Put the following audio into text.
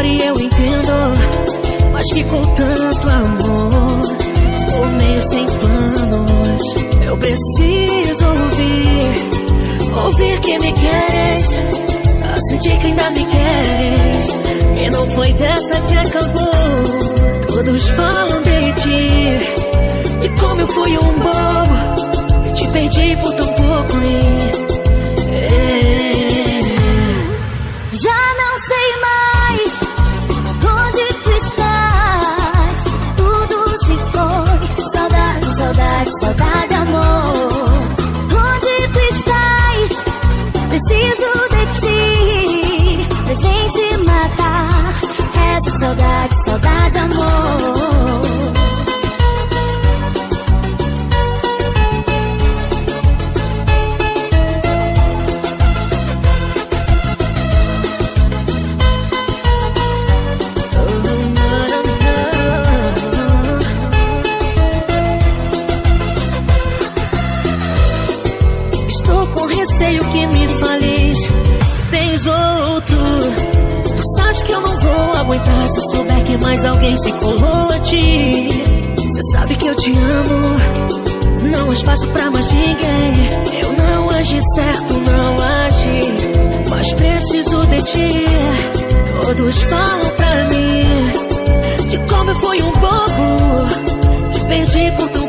e eu entendo, mas ficou tanto amor. Estou meio sem planos. Eu preciso ouvir que me queres, a sentir que ainda me queres. E não foi dessa que acabou. Todos falam de ti, de como eu fui um bobo, te perdi por tão pouco. Já não sei mais onde tu estás. Tudo se foi. Saudade, saudade, saudade, amor. Onde tu estás? Preciso de ti, pra gente matar essa saudade, saudade, amor. Estou com receio que me fales, tens outro. Tu sabes que eu não vou aguentar se souber que mais alguém se colou a ti. Cê sabe que eu te amo, não há espaço pra mais ninguém. Eu não agi certo, não agi, mas preciso de ti. Todos falam pra mim de como eu fui um bobo, te perdi por tu